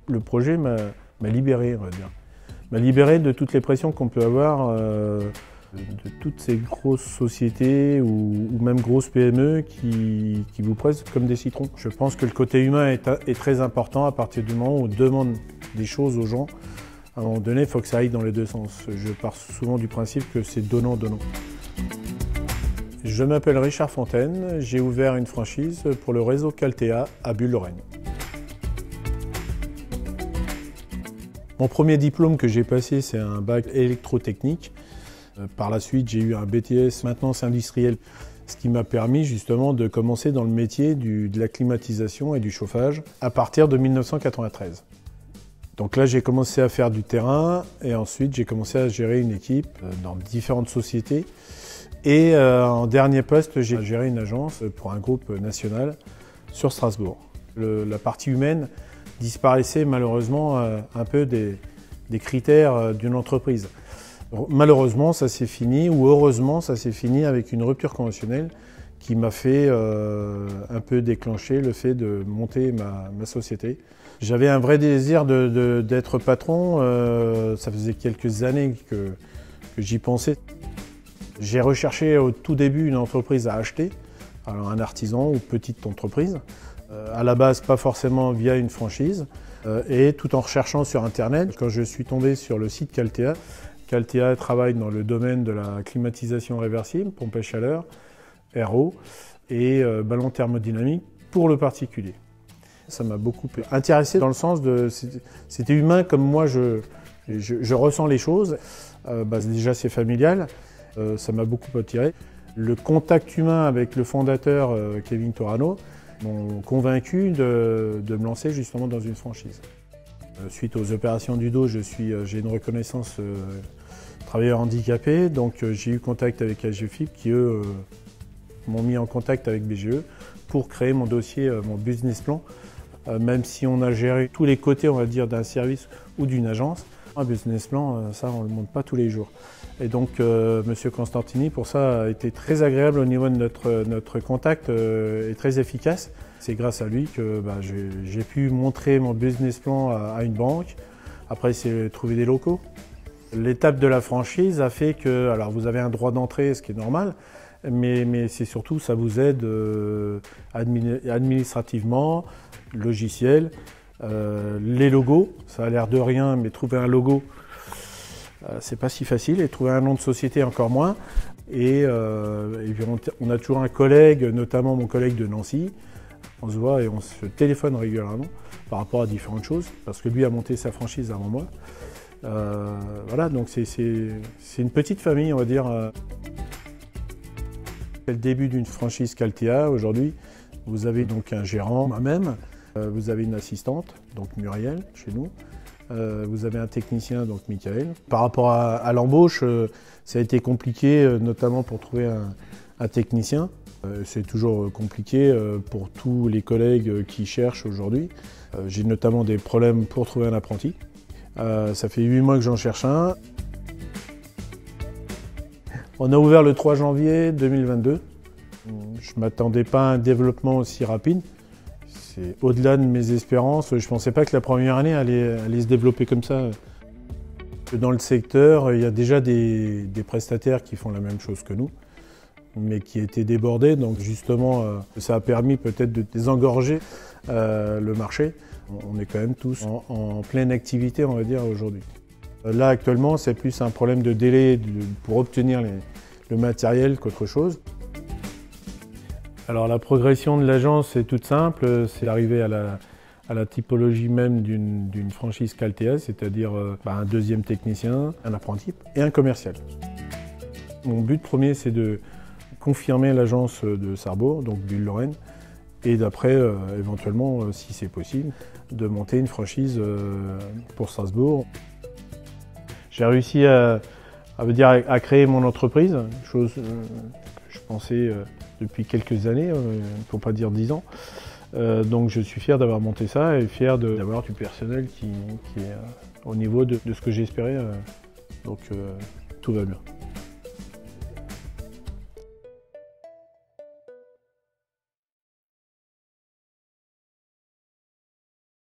Le projet m'a libéré, on va dire. M'a libéré de toutes les pressions qu'on peut avoir de toutes ces grosses sociétés ou même grosses PME qui vous pressent comme des citrons. Je pense que le côté humain est très important à partir du moment où on demande des choses aux gens. À un moment donné, il faut que ça aille dans les deux sens. Je pars souvent du principe que c'est donnant-donnant. Je m'appelle Richard Fontaine, j'ai ouvert une franchise pour le réseau Caltea à Bulle-Lorraine. Mon premier diplôme que j'ai passé, c'est un bac électrotechnique. Par la suite, j'ai eu un BTS maintenance industrielle, ce qui m'a permis justement de commencer dans le métier de la climatisation et du chauffage à partir de 1993. Donc là, j'ai commencé à faire du terrain et ensuite j'ai commencé à gérer une équipe dans différentes sociétés. Et en dernier poste, j'ai géré une agence pour un groupe national sur Strasbourg. La partie humaine disparaissait malheureusement un peu des critères d'une entreprise. Malheureusement, ça s'est fini, ou heureusement, ça s'est fini avec une rupture conventionnelle qui m'a fait un peu déclencher le fait de monter ma société. J'avais un vrai désir d'être patron, ça faisait quelques années que j'y pensais. J'ai recherché au tout début une entreprise à acheter, alors un artisan ou petite entreprise, à la base pas forcément via une franchise, et tout en recherchant sur internet. Quand je suis tombé sur le site Caltea, Caltea travaille dans le domaine de la climatisation réversible, pompe à chaleur, RO et ballon thermodynamique pour le particulier. Ça m'a beaucoup intéressé dans le sens de c'était humain comme moi je ressens les choses. Déjà c'est familial, ça m'a beaucoup attiré. Le contact humain avec le fondateur Kevin Torano m'ont convaincu de me lancer justement dans une franchise. Suite aux opérations du dos, j'ai une reconnaissance travailleur handicapé, donc j'ai eu contact avec AGFIP qui eux m'ont mis en contact avec BGE pour créer mon dossier, mon business plan. Même si on a géré tous les côtés, on va dire, d'un service ou d'une agence, un business plan, ça on ne le monte pas tous les jours. Et donc Monsieur Constantini, pour ça, a été très agréable au niveau de notre contact et très efficace. C'est grâce à lui que j'ai pu montrer mon business plan à une banque. Après, c'est trouver des locaux. L'étape de la franchise a fait que, alors vous avez un droit d'entrée, ce qui est normal, mais c'est surtout, ça vous aide administrativement, logiciel, les logos. Ça a l'air de rien, mais trouver un logo, c'est pas si facile, et trouver un nom de société encore moins. Et puis on a toujours un collègue, notamment mon collègue de Nancy. On se voit et on se téléphone régulièrement par rapport à différentes choses, parce que lui a monté sa franchise avant moi. Voilà, donc c'est une petite famille, on va dire. C'est le début d'une franchise Caltea. Aujourd'hui, vous avez donc un gérant, moi-même, vous avez une assistante, donc Muriel, chez nous. Vous avez un technicien, donc Michael. Par rapport à l'embauche, ça a été compliqué, notamment pour trouver un technicien. C'est toujours compliqué pour tous les collègues qui cherchent aujourd'hui. J'ai notamment des problèmes pour trouver un apprenti. Ça fait 8 mois que j'en cherche un. On a ouvert le 3 janvier 2022. Je ne m'attendais pas à un développement aussi rapide. C'est au-delà de mes espérances. Je ne pensais pas que la première année allait se développer comme ça. Dans le secteur, il y a déjà des prestataires qui font la même chose que nous, mais qui étaient débordés. Donc justement, ça a permis peut-être de désengorger le marché. On est quand même tous en pleine activité, on va dire, aujourd'hui. Là, actuellement, c'est plus un problème de délai pour obtenir le matériel qu'autre chose. Alors, la progression de l'agence est toute simple. C'est d'arriver à la typologie même d'une franchise Caltea, c'est-à-dire un deuxième technicien, un apprenti et un commercial. Mon but premier, c'est de confirmer l'agence de Sarrebourg, donc Bulle-Lorraine, et d'après, éventuellement, si c'est possible, de monter une franchise pour Strasbourg. J'ai réussi à créer mon entreprise, chose que je pensais depuis quelques années, pour ne pas dire 10 ans. Donc je suis fier d'avoir monté ça et fier d'avoir du personnel qui est au niveau de ce que j'espérais. Donc tout va bien.